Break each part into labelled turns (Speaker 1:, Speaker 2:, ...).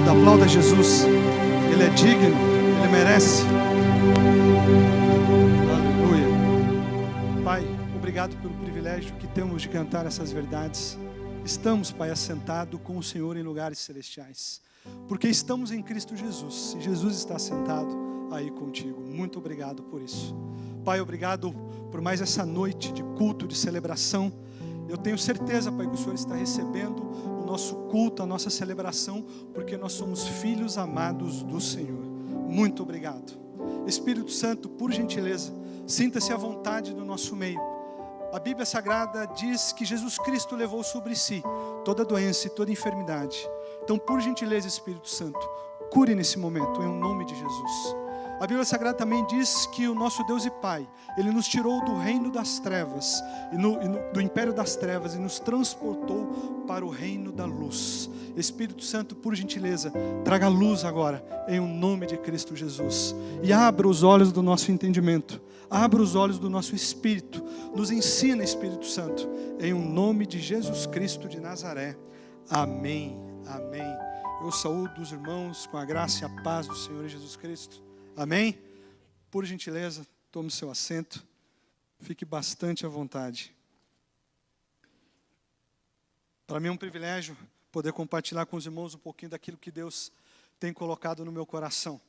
Speaker 1: Aplauda Jesus. Ele é digno, Ele merece. Aleluia. Pai, obrigado pelo privilégio que temos de cantar essas verdades. Estamos, Pai, assentados com o Senhor em lugares celestiais, porque estamos em Cristo Jesus, e Jesus está sentado aí contigo. Muito obrigado por isso. Pai, obrigado por mais essa noite de culto, de celebração. Eu tenho certeza, Pai, que o Senhor está recebendo o nosso culto, a nossa celebração, porque nós somos filhos amados do Senhor. Muito obrigado. Espírito Santo, por gentileza, sinta-se à vontade no nosso meio. A Bíblia Sagrada diz que Jesus Cristo levou sobre si toda doença e toda enfermidade. Então, por gentileza, Espírito Santo, cure nesse momento, em nome de Jesus. A Bíblia Sagrada também diz que o nosso Deus e Pai, Ele nos tirou do reino das trevas, do império das trevas, e nos transportou para o reino da luz. Espírito Santo, por gentileza, traga luz agora, em nome de Cristo Jesus. E abra os olhos do nosso entendimento, abra os olhos do nosso espírito. Nos ensina, Espírito Santo, em nome de Jesus Cristo de Nazaré. Amém, amém. Eu saúdo os irmãos com a graça e a paz do Senhor Jesus Cristo. Amém? Por gentileza, tome seu assento. Fique bastante à vontade. Para mim é um privilégio poder compartilhar com os irmãos um pouquinho daquilo que Deus tem colocado no meu coração.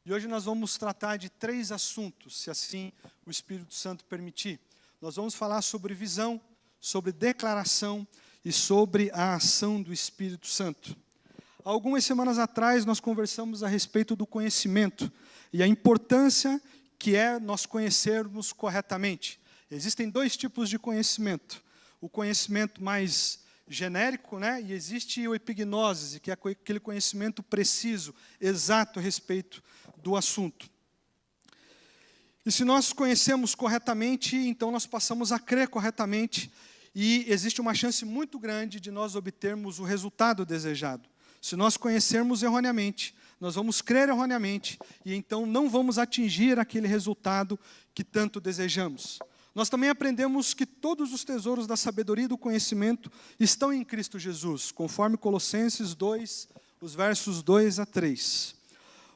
Speaker 1: E hoje nós vamos tratar de 3 assuntos, se assim o Espírito Santo permitir. Nós vamos falar sobre visão, sobre declaração e sobre a ação do Espírito Santo. Algumas semanas atrás nós conversamos a respeito do conhecimento e a importância que é nós conhecermos corretamente. Existem 2 tipos de conhecimento. O conhecimento mais genérico, né? E existe o epignose, que é aquele conhecimento preciso, exato a respeito do assunto. E se nós conhecemos corretamente, então nós passamos a crer corretamente e existe uma chance muito grande de nós obtermos o resultado desejado. Se nós conhecermos erroneamente, nós vamos crer erroneamente e então não vamos atingir aquele resultado que tanto desejamos. Nós também aprendemos que todos os tesouros da sabedoria e do conhecimento estão em Cristo Jesus, conforme Colossenses 2, os versos 2 a 3.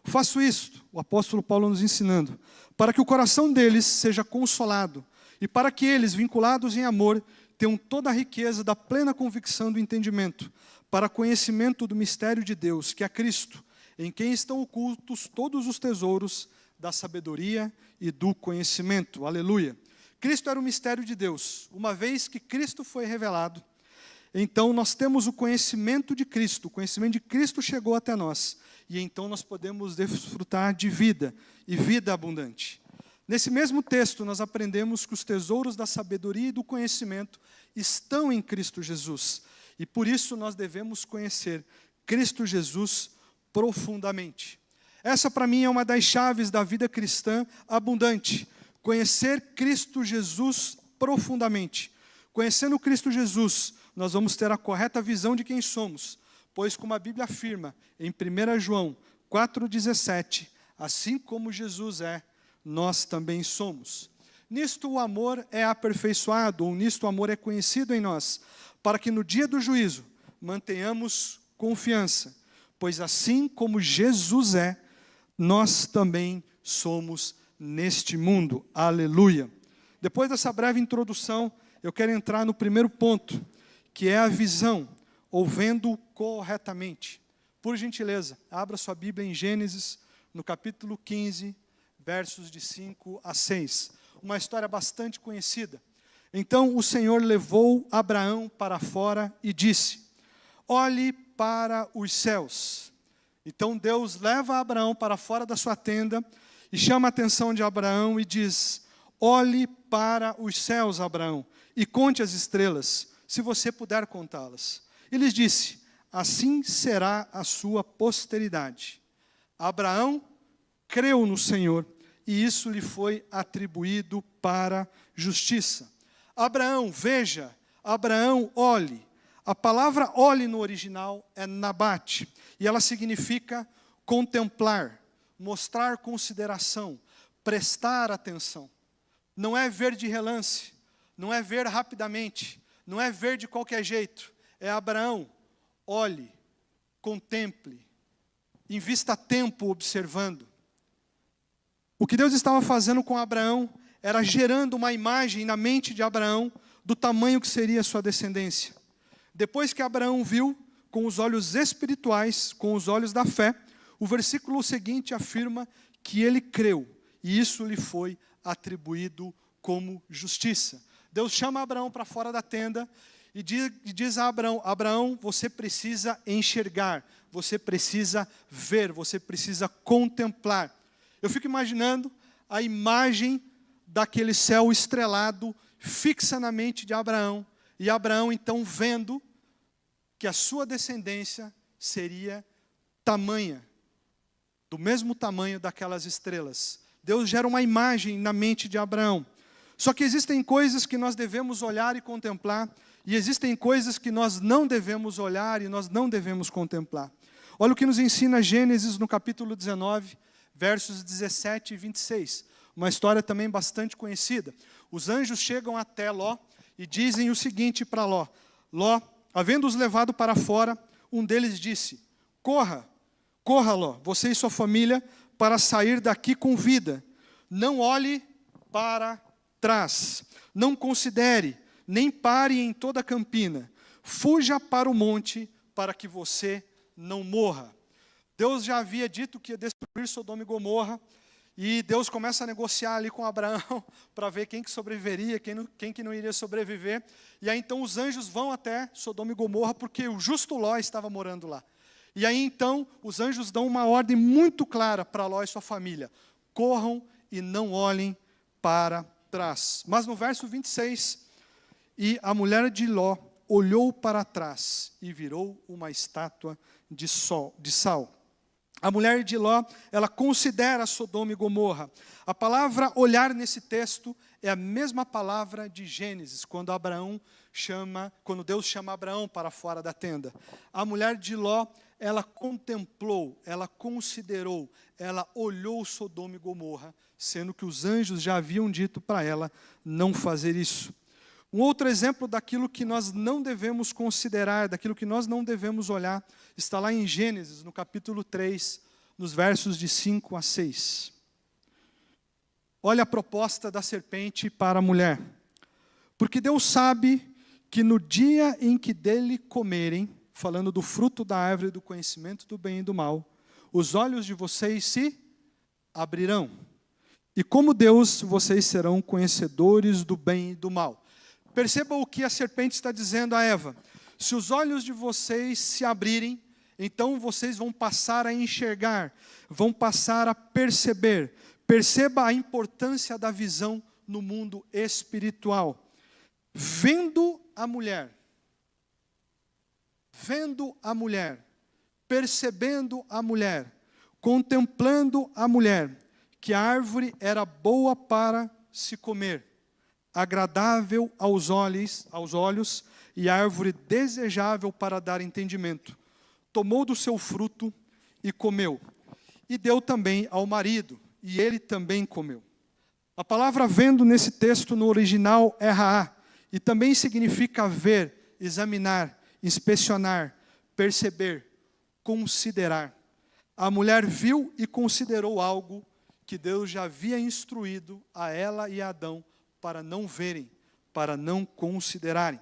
Speaker 1: Faço isto, o apóstolo Paulo nos ensinando, para que o coração deles seja consolado e para que eles, vinculados em amor, tenham toda a riqueza da plena convicção do entendimento, para conhecimento do mistério de Deus, que é Cristo, em quem estão ocultos todos os tesouros da sabedoria e do conhecimento. Aleluia. Cristo era o mistério de Deus. Uma vez que Cristo foi revelado, então nós temos o conhecimento de Cristo. O conhecimento de Cristo chegou até nós. E então nós podemos desfrutar de vida, e vida abundante. Nesse mesmo texto, nós aprendemos que os tesouros da sabedoria e do conhecimento estão em Cristo Jesus. E por isso nós devemos conhecer Cristo Jesus profundamente. Essa para mim é uma das chaves da vida cristã abundante. Conhecer Cristo Jesus profundamente. Conhecendo Cristo Jesus, nós vamos ter a correta visão de quem somos. Pois como a Bíblia afirma em 1 João 4,17, assim como Jesus é, nós também somos. Nisto o amor é aperfeiçoado, ou nisto o amor é conhecido em nós, para que no dia do juízo mantenhamos confiança, pois assim como Jesus é, nós também somos neste mundo. Aleluia. Depois dessa breve introdução, eu quero entrar no primeiro ponto, que é a visão, ou vendo corretamente. Por gentileza, abra sua Bíblia em Gênesis, no capítulo 15, versos de 5 a 6. Uma história bastante conhecida. Então o Senhor levou Abraão para fora e disse: olhe para os céus. Então Deus leva Abraão para fora da sua tenda e chama a atenção de Abraão e diz: olhe para os céus, Abraão, e conte as estrelas, se você puder contá-las. E lhes disse: assim será a sua posteridade. Abraão creu no Senhor, e isso lhe foi atribuído para justiça. Abraão, veja, Abraão, olhe. A palavra olhe no original é nabate, e ela significa contemplar, mostrar consideração, prestar atenção. Não é ver de relance, não é ver rapidamente, não é ver de qualquer jeito. É Abraão, olhe, contemple, invista tempo observando. O que Deus estava fazendo com Abraão era gerando uma imagem na mente de Abraão do tamanho que seria a sua descendência. Depois que Abraão viu com os olhos espirituais, com os olhos da fé, o versículo seguinte afirma que ele creu, e isso lhe foi atribuído como justiça. Deus chama Abraão para fora da tenda e diz a Abraão: Abraão, você precisa enxergar, você precisa ver, você precisa contemplar. Eu fico imaginando a imagem daquele céu estrelado fixa na mente de Abraão, e Abraão então vendo que a sua descendência seria tamanha, do mesmo tamanho daquelas estrelas. Deus gera uma imagem na mente de Abraão. Só que existem coisas que nós devemos olhar e contemplar, e existem coisas que nós não devemos olhar e nós não devemos contemplar. Olha o que nos ensina Gênesis no capítulo 19, versos 17 e 26. Uma história também bastante conhecida. Os anjos chegam até Ló e dizem o seguinte para Ló. Ló, havendo-os levado para fora, um deles disse: corra, Ló, você e sua família, para sair daqui com vida. Não olhe para trás, não considere, nem pare em toda a campina. Fuja para o monte, para que você não morra. Deus já havia dito que ia destruir Sodoma e Gomorra, e Deus começa a negociar ali com Abraão, para ver quem que sobreviveria, quem que não iria sobreviver. E aí então os anjos vão até Sodoma e Gomorra, porque o justo Ló estava morando lá. E aí então os anjos dão uma ordem muito clara para Ló e sua família: corram e não olhem para trás. Mas no verso 26, e a mulher de Ló olhou para trás e virou uma estátua de sal. A mulher de Ló, ela considera Sodoma e Gomorra. A palavra olhar nesse texto é a mesma palavra de Gênesis, quando Deus chama Abraão para fora da tenda. A mulher de Ló, ela contemplou, ela considerou, ela olhou Sodoma e Gomorra, sendo que os anjos já haviam dito para ela não fazer isso. Um outro exemplo daquilo que nós não devemos considerar, daquilo que nós não devemos olhar, está lá em Gênesis, no capítulo 3, nos versos de 5 a 6. Olha a proposta da serpente para a mulher. Porque Deus sabe que no dia em que dele comerem, falando do fruto da árvore do conhecimento do bem e do mal, os olhos de vocês se abrirão. E como Deus, vocês serão conhecedores do bem e do mal. Perceba o que a serpente está dizendo a Eva. Se os olhos de vocês se abrirem, então vocês vão passar a enxergar, vão passar a perceber. Perceba a importância da visão no mundo espiritual. Vendo a mulher, percebendo a mulher, contemplando a mulher, que a árvore era boa para se comer, agradável aos olhos e árvore desejável para dar entendimento. Tomou do seu fruto e comeu, e deu também ao marido, e ele também comeu. A palavra vendo nesse texto no original é raá, e também significa ver, examinar, inspecionar, perceber, considerar. A mulher viu e considerou algo que Deus já havia instruído a ela e a Adão para não verem, para não considerarem.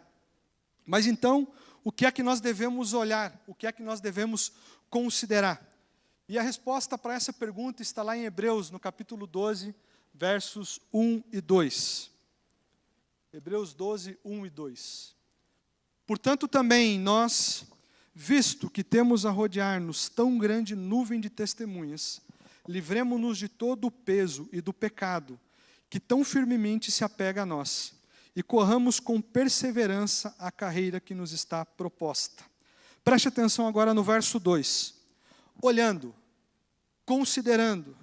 Speaker 1: Mas então, o que é que nós devemos olhar? O que é que nós devemos considerar? E a resposta para essa pergunta está lá em Hebreus, no capítulo 12, versos 1 e 2. Hebreus 12, 1 e 2. Portanto também nós, visto que temos a rodear-nos tão grande nuvem de testemunhas, livremo-nos de todo o peso e do pecado, que tão firmemente se apega a nós, e corramos com perseverança a carreira que nos está proposta. Preste atenção agora no verso 2. Olhando, considerando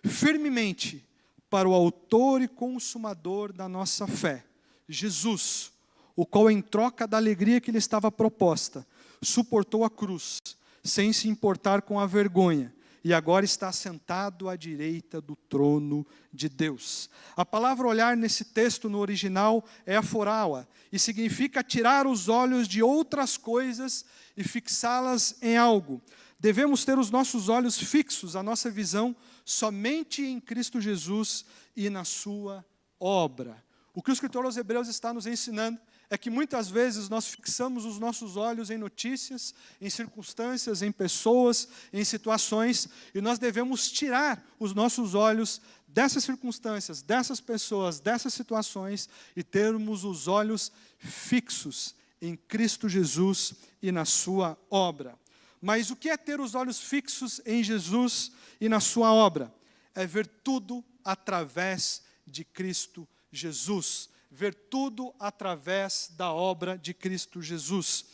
Speaker 1: firmemente para o autor e consumador da nossa fé, Jesus, o qual em troca da alegria que lhe estava proposta, suportou a cruz, sem se importar com a vergonha, e agora está sentado à direita do trono de Deus. A palavra olhar nesse texto no original é aforaua, e significa tirar os olhos de outras coisas e fixá-las em algo. Devemos ter os nossos olhos fixos, a nossa visão, somente em Cristo Jesus e na sua obra. O que o escritor aos Hebreus está nos ensinando é que muitas vezes nós fixamos os nossos olhos em notícias, em circunstâncias, em pessoas, em situações, e nós devemos tirar os nossos olhos dessas circunstâncias, dessas pessoas, dessas situações, e termos os olhos fixos em Cristo Jesus e na sua obra. Mas o que é ter os olhos fixos em Jesus e na sua obra? É ver tudo através de Cristo Jesus. Ver tudo através da obra de Cristo Jesus.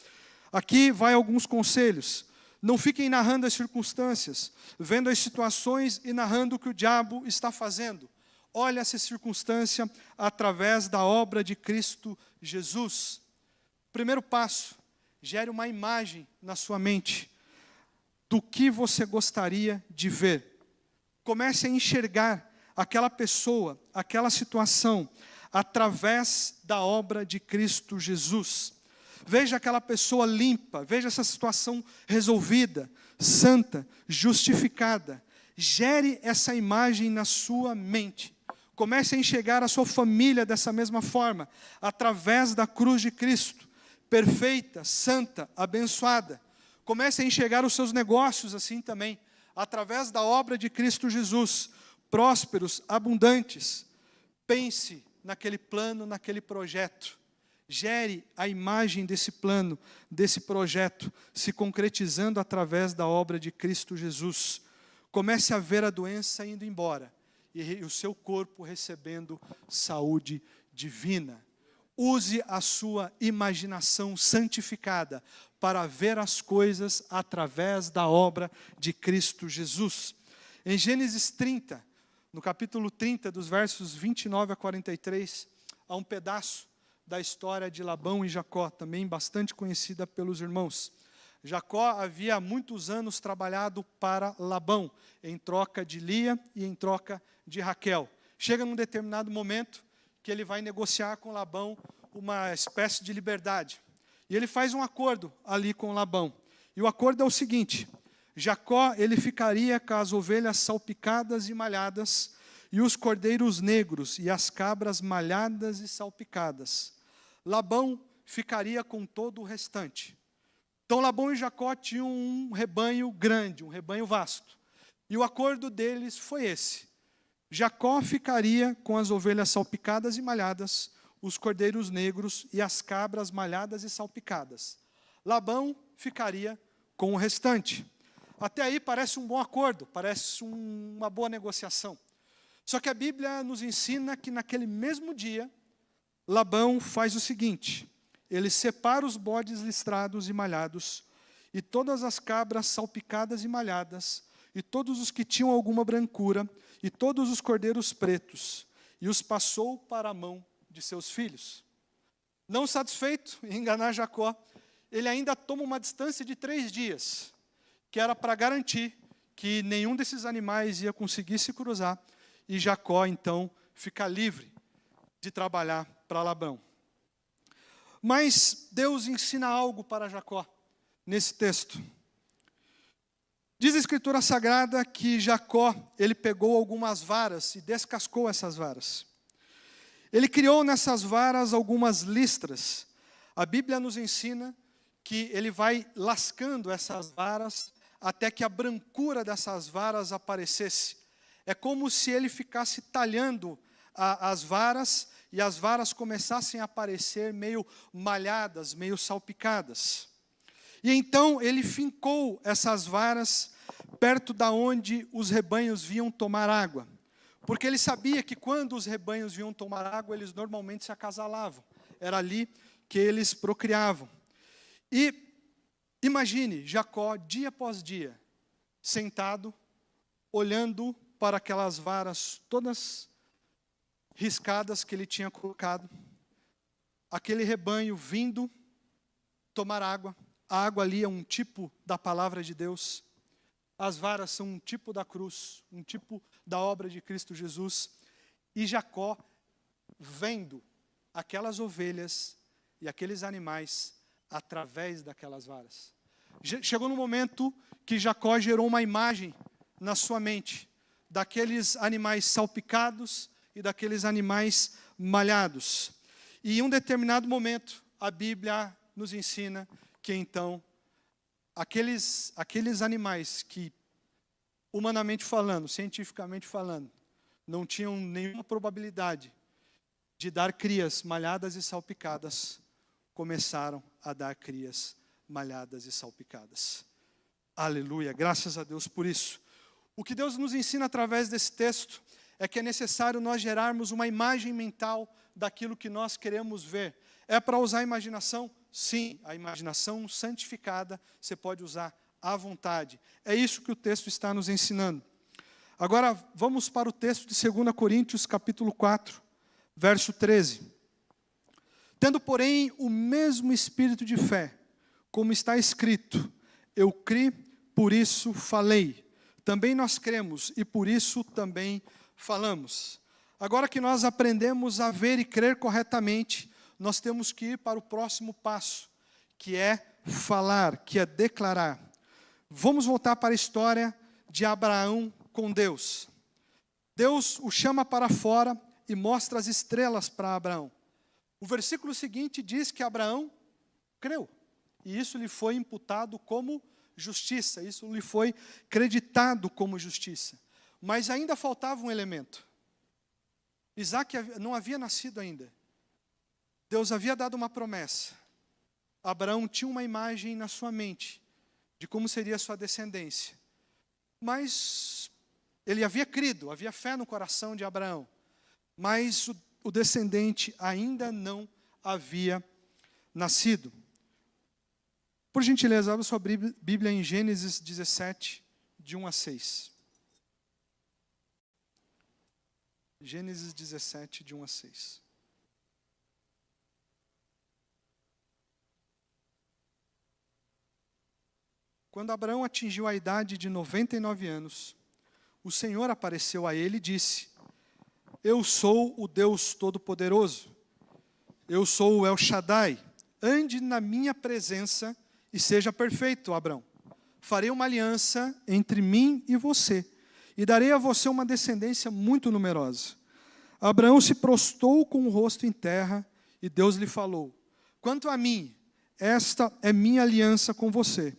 Speaker 1: Aqui vai alguns conselhos. Não fiquem narrando as circunstâncias, vendo as situações e narrando o que o diabo está fazendo. Olhe essa circunstância através da obra de Cristo Jesus. Primeiro passo, gere uma imagem na sua mente do que você gostaria de ver. Comece a enxergar aquela pessoa, aquela situação, através da obra de Cristo Jesus. Veja aquela pessoa limpa, veja essa situação resolvida, santa, justificada. Gere essa imagem na sua mente. Comece a enxergar a sua família dessa mesma forma, através da cruz de Cristo, perfeita, santa, abençoada. Comece a enxergar os seus negócios assim também, através da obra de Cristo Jesus, prósperos, abundantes. Pense naquele plano, naquele projeto. Gere a imagem desse plano, desse projeto, se concretizando através da obra de Cristo Jesus. Comece a ver a doença indo embora e o seu corpo recebendo saúde divina. Use a sua imaginação santificada para ver as coisas através da obra de Cristo Jesus. Em Gênesis 30, no capítulo 30, dos versos 29 a 43, há um pedaço da história de Labão e Jacó, também bastante conhecida pelos irmãos. Jacó havia há muitos anos trabalhado para Labão, em troca de Lia e em troca de Raquel. Chega num determinado momento que ele vai negociar com Labão uma espécie de liberdade. E ele faz um acordo ali com Labão. E o acordo é o seguinte: Jacó, ele ficaria com as ovelhas salpicadas e malhadas, e os cordeiros negros e as cabras malhadas e salpicadas. Labão ficaria com todo o restante. Então Labão e Jacó tinham um rebanho grande, um rebanho vasto. E o acordo deles foi esse: Jacó ficaria com as ovelhas salpicadas e malhadas, os cordeiros negros e as cabras malhadas e salpicadas. Labão ficaria com o restante. Até aí parece um bom acordo, parece uma boa negociação. Só que a Bíblia nos ensina que naquele mesmo dia, Labão faz o seguinte: ele separa os bodes listrados e malhados, e todas as cabras salpicadas e malhadas, e todos os que tinham alguma brancura, e todos os cordeiros pretos, e os passou para a mão de seus filhos. Não satisfeito em enganar Jacó, ele ainda toma uma distância de 3 dias, que era para garantir que nenhum desses animais ia conseguir se cruzar, e Jacó, então, fica livre de trabalhar para Labão. Mas Deus ensina algo para Jacó, nesse texto. Diz a Escritura Sagrada que Jacó, ele pegou algumas varas e descascou essas varas. Ele criou nessas varas algumas listras. A Bíblia nos ensina que ele vai lascando essas varas até que a brancura dessas varas aparecesse. É como se ele ficasse talhando as varas e as varas começassem a aparecer meio malhadas, meio salpicadas. E então ele fincou essas varas perto da onde os rebanhos vinham tomar água. Porque ele sabia que quando os rebanhos vinham tomar água, eles normalmente se acasalavam. Era ali que eles procriavam. E imagine Jacó, dia após dia, sentado, olhando para aquelas varas todas riscadas que ele tinha colocado. Aquele rebanho vindo tomar água. A água ali é um tipo da palavra de Deus. As varas são um tipo da cruz, um tipo da obra de Cristo Jesus. E Jacó, vendo aquelas ovelhas e aqueles animais através daquelas varas. Chegou no momento que Jacó gerou uma imagem na sua mente, daqueles animais salpicados e daqueles animais malhados. E em um determinado momento, a Bíblia nos ensina que então, aqueles animais que, humanamente falando, cientificamente falando, não tinham nenhuma probabilidade de dar crias malhadas e salpicadas, começaram a dar crias malhadas e salpicadas. Aleluia, graças a Deus por isso. O que Deus nos ensina através desse texto é que é necessário nós gerarmos uma imagem mental daquilo que nós queremos ver. É para usar a imaginação? Sim, a imaginação santificada você pode usar à vontade. É isso que o texto está nos ensinando. Agora, vamos para o texto de 2 Coríntios, capítulo 4, verso 13. Tendo, porém, o mesmo espírito de fé, como está escrito, eu criei, por isso falei. Também nós cremos e por isso também falamos. Agora que nós aprendemos a ver e crer corretamente, nós temos que ir para o próximo passo, que é falar, que é declarar. Vamos voltar para a história de Abraão com Deus. Deus o chama para fora e mostra as estrelas para Abraão. O versículo seguinte diz que Abraão creu. E isso lhe foi imputado como justiça. Isso lhe foi creditado como justiça. Mas ainda faltava um elemento. Isaac não havia nascido ainda. Deus havia dado uma promessa. Abraão tinha uma imagem na sua mente de como seria a sua descendência. Mas ele havia crido, havia fé no coração de Abraão. Mas o descendente ainda não havia nascido. Por gentileza, abra sua Bíblia em Gênesis 17, de 1 a 6. Gênesis 17, de 1 a 6. Quando Abraão atingiu a idade de 99 anos, o Senhor apareceu a ele e disse: Eu sou o Deus Todo-Poderoso. Eu sou o El Shaddai. Ande na minha presença e seja perfeito, Abraão. Farei uma aliança entre mim e você, e darei a você uma descendência muito numerosa. Abraão se prostrou com o rosto em terra, e Deus lhe falou: Quanto a mim, esta é minha aliança com você.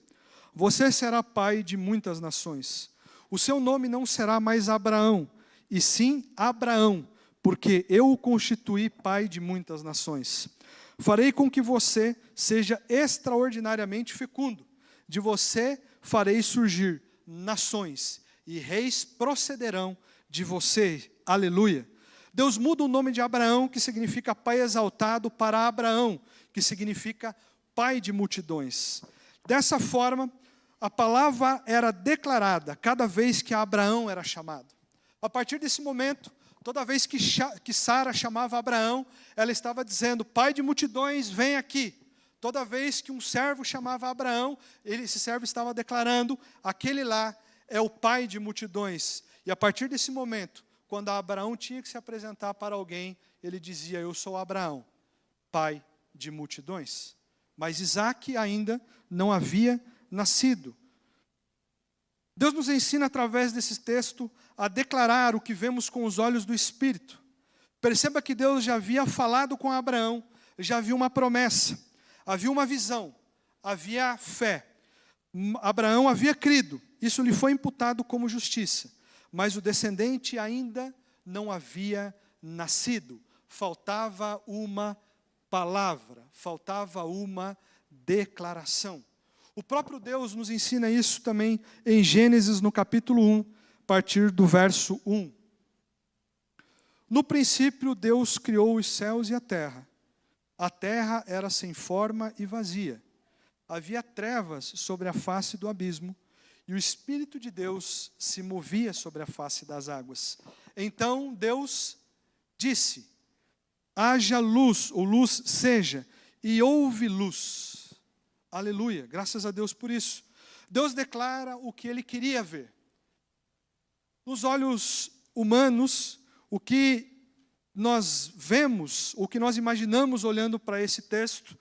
Speaker 1: Você será pai de muitas nações. O seu nome não será mais Abraão, e sim Abraão, porque eu o constituí pai de muitas nações. Farei com que você seja extraordinariamente fecundo. De você farei surgir nações, e reis procederão de você. Aleluia. Deus muda o nome de Abraão, que significa pai exaltado, para Abraão, que significa pai de multidões. Dessa forma, a palavra era declarada cada vez que Abraão era chamado. A partir desse momento, toda vez que Sara chamava Abraão, ela estava dizendo: pai de multidões, vem aqui. Toda vez que um servo chamava Abraão, esse servo estava declarando: aquele lá é o pai de multidões. E a partir desse momento, quando Abraão tinha que se apresentar para alguém, ele dizia: eu sou Abraão, pai de multidões. Mas Isaac ainda não havia nascido. Deus nos ensina através desse texto a declarar o que vemos com os olhos do Espírito. Perceba que Deus já havia falado com Abraão, já havia uma promessa, havia uma visão, havia fé. Abraão havia crido, isso lhe foi imputado como justiça, mas o descendente ainda não havia nascido. Faltava uma palavra, faltava uma declaração. O próprio Deus nos ensina isso também em Gênesis, no capítulo 1, a partir do verso 1. No princípio, Deus criou os céus e a terra. A terra era sem forma e vazia. Havia trevas sobre a face do abismo, e o Espírito de Deus se movia sobre a face das águas. Então Deus disse: haja luz, ou luz seja, e houve luz. Aleluia, graças a Deus por isso. Deus declara o que ele queria ver. Nos olhos humanos, o que nós vemos, o que nós imaginamos olhando para esse texto,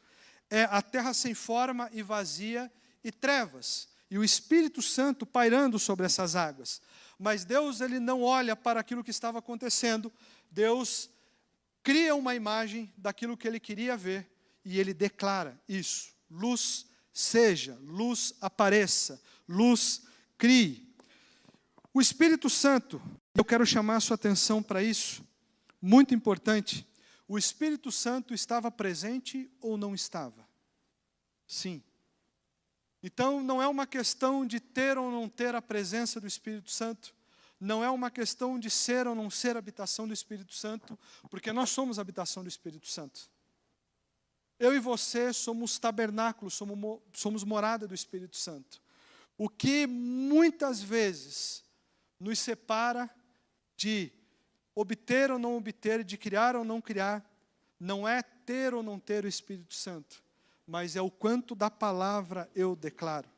Speaker 1: é a terra sem forma e vazia e trevas, e o Espírito Santo pairando sobre essas águas. Mas Deus, ele não olha para aquilo que estava acontecendo. Deus cria uma imagem daquilo que ele queria ver, e ele declara isso: luz seja, luz apareça, luz crie. O Espírito Santo, eu quero chamar a sua atenção para isso, muito importante. O Espírito Santo estava presente ou não estava? Sim. Então, não é uma questão de ter ou não ter a presença do Espírito Santo, não é uma questão de ser ou não ser habitação do Espírito Santo, porque nós somos a habitação do Espírito Santo. Eu e você somos tabernáculo, somos morada do Espírito Santo. O que muitas vezes nos separa de obter ou não obter, de criar ou não criar, não é ter ou não ter o Espírito Santo, mas é o quanto da palavra eu declaro.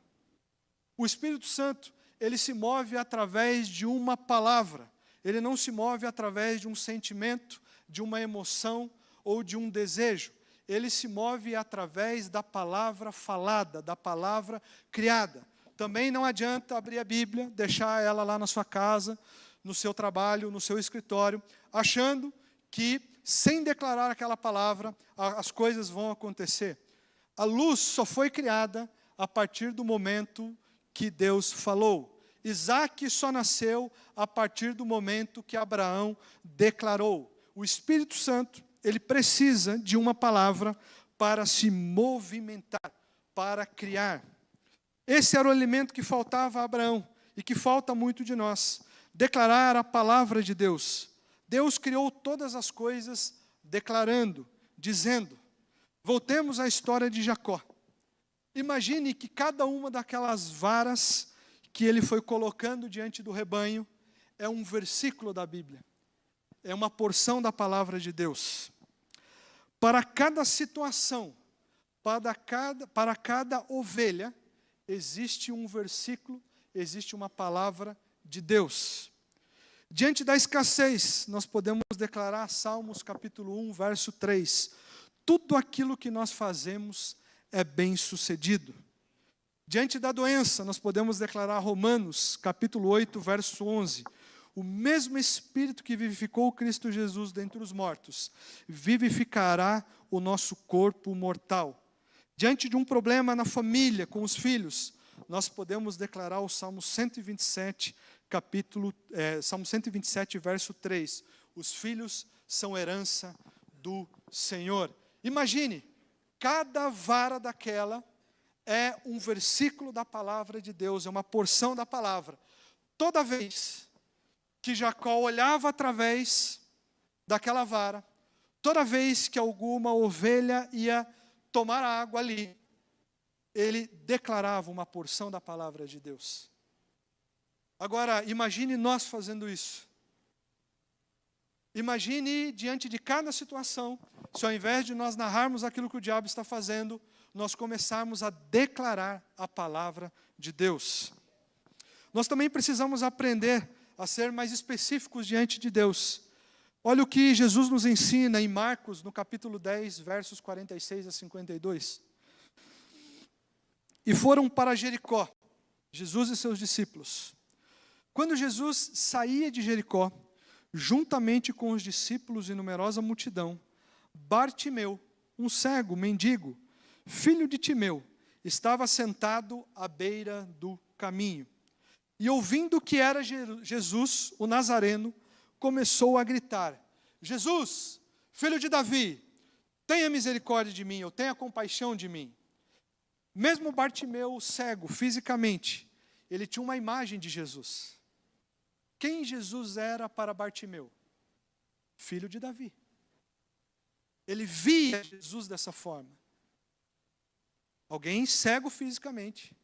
Speaker 1: O Espírito Santo, ele se move através de uma palavra, ele não se move através de um sentimento, de uma emoção ou de um desejo. Ele se move através da palavra falada, da palavra criada. Também não adianta abrir a Bíblia, deixar ela lá na sua casa, no seu trabalho, no seu escritório, achando que, sem declarar aquela palavra, as coisas vão acontecer. A luz só foi criada a partir do momento que Deus falou. Isaac só nasceu a partir do momento que Abraão declarou. O Espírito Santo, ele precisa de uma palavra para se movimentar, para criar. Esse era o alimento que faltava a Abraão e que falta muito de nós. Declarar a palavra de Deus. Deus criou todas as coisas declarando, dizendo. Voltemos à história de Jacó. Imagine que cada uma daquelas varas que ele foi colocando diante do rebanho é um versículo da Bíblia. É uma porção da palavra de Deus. Para cada situação, para cada ovelha, existe um versículo, existe uma palavra de Deus. Diante da escassez, nós podemos declarar Salmos capítulo 1, verso 3. Tudo aquilo que nós fazemos é bem-sucedido. Diante da doença, nós podemos declarar Romanos capítulo 8, verso 11. O mesmo Espírito que vivificou Cristo Jesus dentre os mortos, vivificará o nosso corpo mortal. Diante de um problema na família, com os filhos, nós podemos declarar o Salmo 127, Salmo 127, verso 3. Os filhos são herança do Senhor. Imagine, cada vara daquela é um versículo da palavra de Deus, é uma porção da palavra. Toda vez que Jacó olhava através daquela vara, toda vez que alguma ovelha ia tomar água ali, ele declarava uma porção da palavra de Deus. Agora, imagine nós fazendo isso. Imagine diante de cada situação, se ao invés de nós narrarmos aquilo que o diabo está fazendo, nós começarmos a declarar a palavra de Deus. Nós também precisamos aprender a ser mais específicos diante de Deus. Olha o que Jesus nos ensina em Marcos, no capítulo 10, versos 46 a 52. E foram para Jericó, Jesus e seus discípulos. Quando Jesus saía de Jericó, juntamente com os discípulos e numerosa multidão, Bartimeu, um cego, mendigo, filho de Timeu, estava sentado à beira do caminho. E ouvindo que era Jesus, o Nazareno, começou a gritar: Jesus, filho de Davi, tenha misericórdia de mim, ou tenha compaixão de mim. Mesmo Bartimeu, cego fisicamente, ele tinha uma imagem de Jesus. Quem Jesus era para Bartimeu? Filho de Davi. Ele via Jesus dessa forma. Alguém cego fisicamente,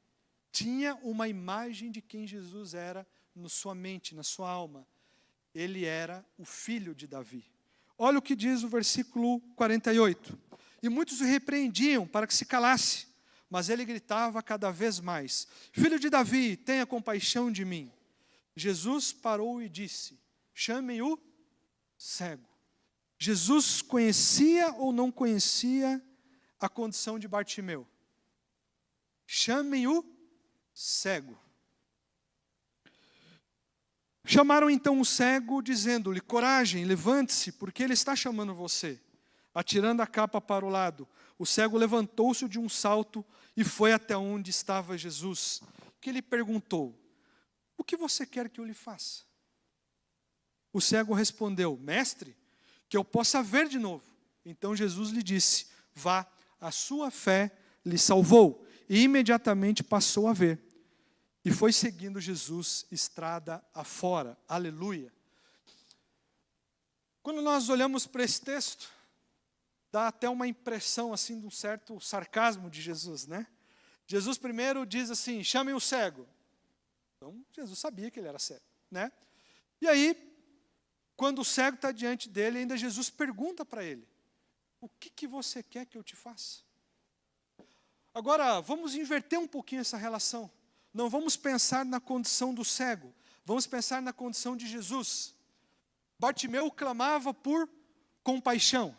Speaker 1: tinha uma imagem de quem Jesus era na sua mente, na sua alma. Ele era o filho de Davi. Olha o que diz o versículo 48. E muitos o repreendiam para que se calasse, mas ele gritava cada vez mais: Filho de Davi, tenha compaixão de mim. Jesus parou e disse: chamem o cego. Jesus conhecia ou não conhecia a condição de Bartimeu? Chamem o cego. Chamaram então o cego, dizendo-lhe: coragem, levante-se, porque ele está chamando você. Atirando a capa para o lado, o cego levantou-se de um salto e foi até onde estava Jesus, que lhe perguntou: o que você quer que eu lhe faça? O cego respondeu: mestre, que eu possa ver de novo. Então Jesus lhe disse: vá, a sua fé lhe salvou. E imediatamente passou a ver. E foi seguindo Jesus estrada afora. Aleluia. Quando nós olhamos para esse texto, dá até uma impressão assim de um certo sarcasmo de Jesus, né? Jesus primeiro diz assim: chamem o cego. Então Jesus sabia que ele era cego, né? E aí, quando o cego está diante dele, ainda Jesus pergunta para ele: o que você quer que eu te faça? Agora, vamos inverter um pouquinho essa relação. Não vamos pensar na condição do cego, vamos pensar na condição de Jesus. Bartimeu clamava por compaixão.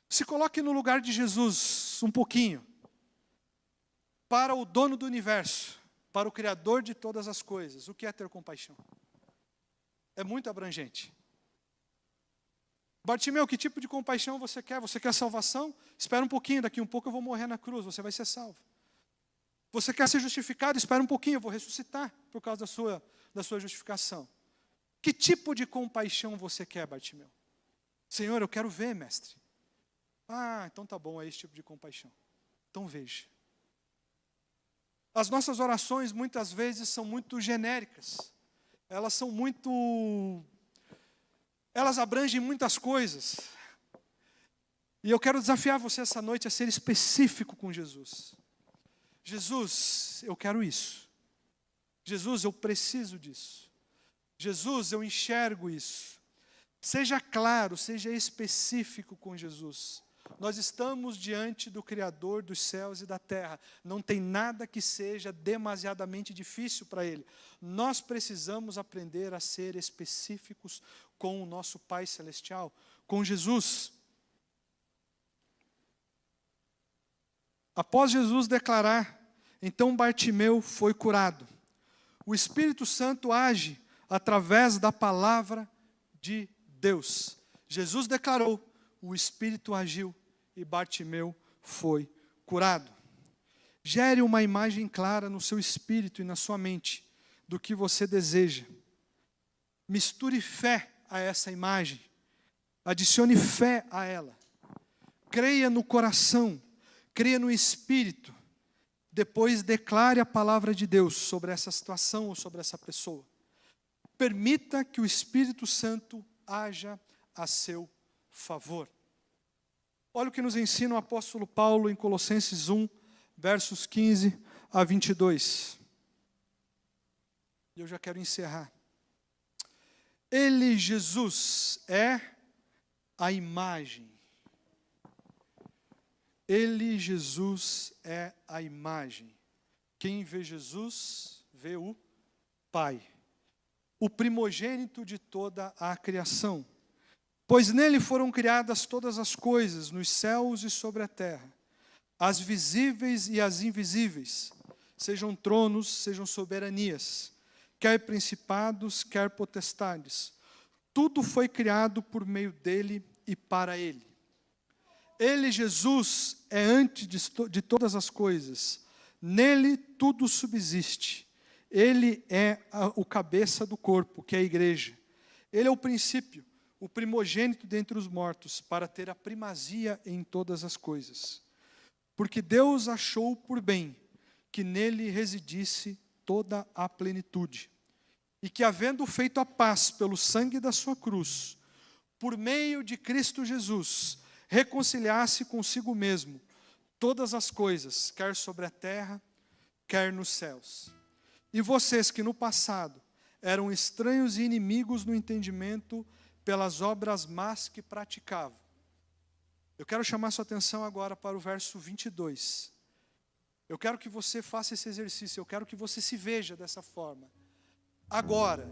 Speaker 1: Se coloque no lugar de Jesus um pouquinho. Para o dono do universo, para o Criador de todas as coisas, o que é ter compaixão? É muito abrangente. Bartimeu, que tipo de compaixão você quer? Você quer salvação? Espera um pouquinho, daqui um pouco eu vou morrer na cruz, você vai ser salvo. Você quer ser justificado? Espera um pouquinho, eu vou ressuscitar por causa da sua justificação. Que tipo de compaixão você quer, Bartimeu? Senhor, eu quero ver, mestre. Ah, então tá bom, é esse tipo de compaixão. Então veja. As nossas orações muitas vezes são muito genéricas. Elas abrangem muitas coisas. E eu quero desafiar você essa noite a ser específico com Jesus. Jesus, eu quero isso. Jesus, eu preciso disso. Jesus, eu enxergo isso. Seja claro, seja específico com Jesus. Nós estamos diante do Criador dos céus e da terra. Não tem nada que seja demasiadamente difícil para Ele. Nós precisamos aprender a ser específicos com o nosso Pai Celestial, com Jesus. Após Jesus declarar, então Bartimeu foi curado. O Espírito Santo age através da palavra de Deus. Jesus declarou, o Espírito agiu e Bartimeu foi curado. Gere uma imagem clara no seu espírito e na sua mente do que você deseja. Misture fé a essa imagem. Adicione fé a ela. Creia no coração, creia no espírito. Depois declare a palavra de Deus sobre essa situação ou sobre essa pessoa. Permita que o Espírito Santo haja a seu favor. Olha o que nos ensina o apóstolo Paulo em Colossenses 1, versos 15 a 22. E eu já quero encerrar. Ele, Jesus, é a imagem. Ele, Jesus, é a imagem. Quem vê Jesus, vê o Pai. O primogênito de toda a criação. Pois nele foram criadas todas as coisas, nos céus e sobre a terra, as visíveis e as invisíveis, sejam tronos, sejam soberanias, quer principados, quer potestades. Tudo foi criado por meio dele e para ele. Ele, Jesus, é antes de todas as coisas. Nele tudo subsiste. Ele é o cabeça do corpo, que é a igreja. Ele é o princípio, o primogênito dentre os mortos, para ter a primazia em todas as coisas. Porque Deus achou por bem que nele residisse toda a plenitude. E que, havendo feito a paz pelo sangue da sua cruz, por meio de Cristo Jesus, reconciliasse consigo mesmo todas as coisas, quer sobre a terra, quer nos céus. E vocês que no passado eram estranhos e inimigos no entendimento pelas obras más que praticavam. Eu quero chamar sua atenção agora para o verso 22. Eu quero que você faça esse exercício, eu quero que você se veja dessa forma. Agora,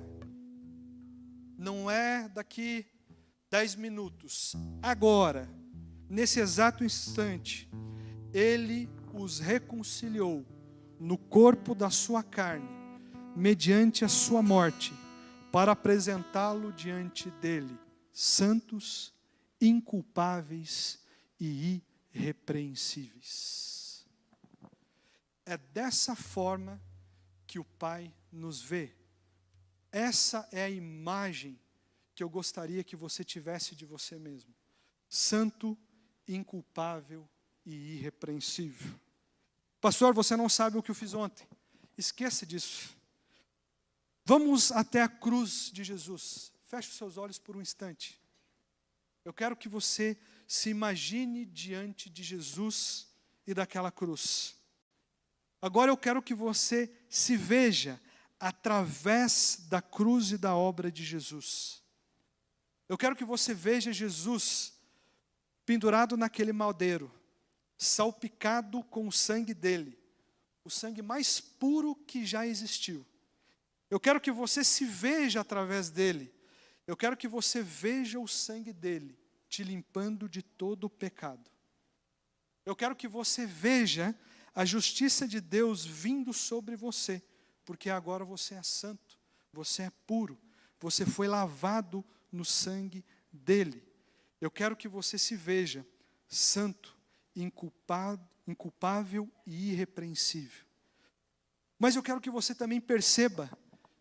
Speaker 1: não é daqui 10 minutos, agora, nesse exato instante, Ele os reconciliou no corpo da sua carne, mediante a sua morte, para apresentá-lo diante dele, santos, inculpáveis e irrepreensíveis. É dessa forma que o Pai nos vê. Essa é a imagem que eu gostaria que você tivesse de você mesmo. Santo, inculpável e irrepreensível. Pastor, você não sabe o que eu fiz ontem. Esqueça disso. Vamos até a cruz de Jesus. Feche os seus olhos por um instante. Eu quero que você se imagine diante de Jesus e daquela cruz. Agora eu quero que você se veja através da cruz e da obra de Jesus. Eu quero que você veja Jesus pendurado naquele madeiro, salpicado com o sangue dele, o sangue mais puro que já existiu. Eu quero que você se veja através dele. Eu quero que você veja o sangue dele te limpando de todo o pecado. Eu quero que você veja a justiça de Deus vindo sobre você, porque agora você é santo, você é puro, você foi lavado no sangue dele. Eu quero que você se veja santo, inculpável e irrepreensível. Mas eu quero que você também perceba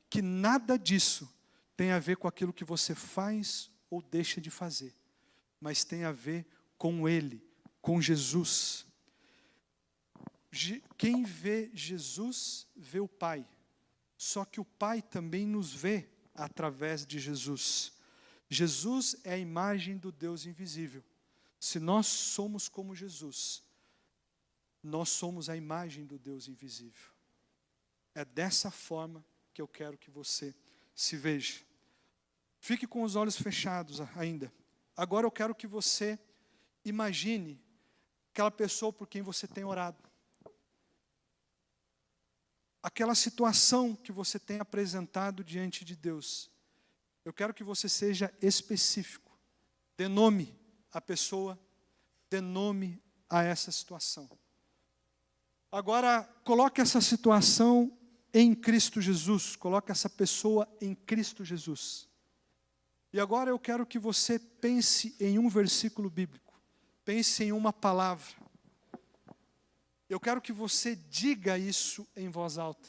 Speaker 1: que nada disso tem a ver com aquilo que você faz ou deixa de fazer, mas tem a ver com Ele, com Jesus. Quem vê Jesus, vê o Pai. Só que o Pai também nos vê através de Jesus. Jesus é a imagem do Deus invisível. Se nós somos como Jesus, nós somos a imagem do Deus invisível. É dessa forma que eu quero que você se veja. Fique com os olhos fechados ainda. Agora eu quero que você imagine aquela pessoa por quem você tem orado. Aquela situação que você tem apresentado diante de Deus. Eu quero que você seja específico. Dê nome à pessoa, dê nome a essa situação. Agora, coloque essa situação em Cristo Jesus. Coloque essa pessoa em Cristo Jesus. E agora eu quero que você pense em um versículo bíblico. Pense em uma palavra. Eu quero que você diga isso em voz alta.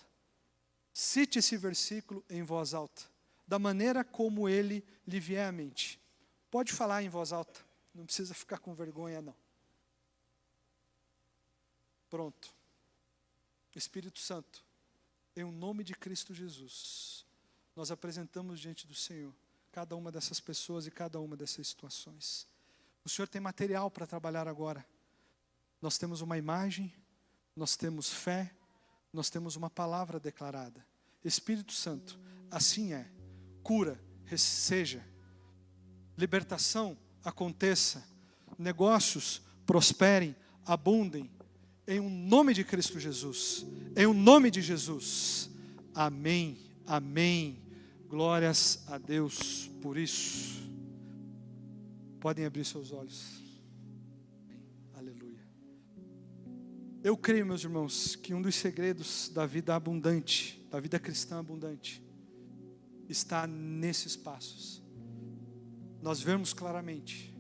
Speaker 1: Cite esse versículo em voz alta, da maneira como ele lhe vier à mente. Pode falar em voz alta, não precisa ficar com vergonha não. Pronto. Espírito Santo, em nome de Cristo Jesus, nós apresentamos diante do Senhor cada uma dessas pessoas e cada uma dessas situações. O Senhor tem material para trabalhar agora. Nós temos uma imagem, nós temos fé, nós temos uma palavra declarada. Espírito Santo, assim é. Cura, seja. Libertação, aconteça. Negócios, prosperem, abundem. Em um nome de Cristo Jesus. Em um nome de Jesus. Amém, amém. Glórias a Deus por isso. Podem abrir seus olhos. Aleluia. Eu creio, meus irmãos, que um dos segredos da vida abundante, da vida cristã abundante, está nesses passos. Nós vemos claramente,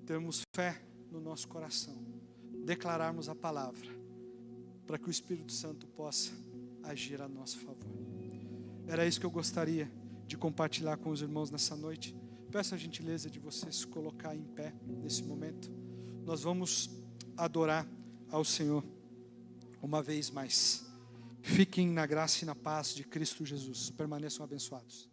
Speaker 1: termos fé no nosso coração, declararmos a palavra, para que o Espírito Santo possa agir a nosso favor. Era isso que eu gostaria de compartilhar com os irmãos nessa noite. Peço a gentileza de você se colocar em pé nesse momento. Nós vamos adorar ao Senhor uma vez mais. Fiquem na graça e na paz de Cristo Jesus. Permaneçam abençoados.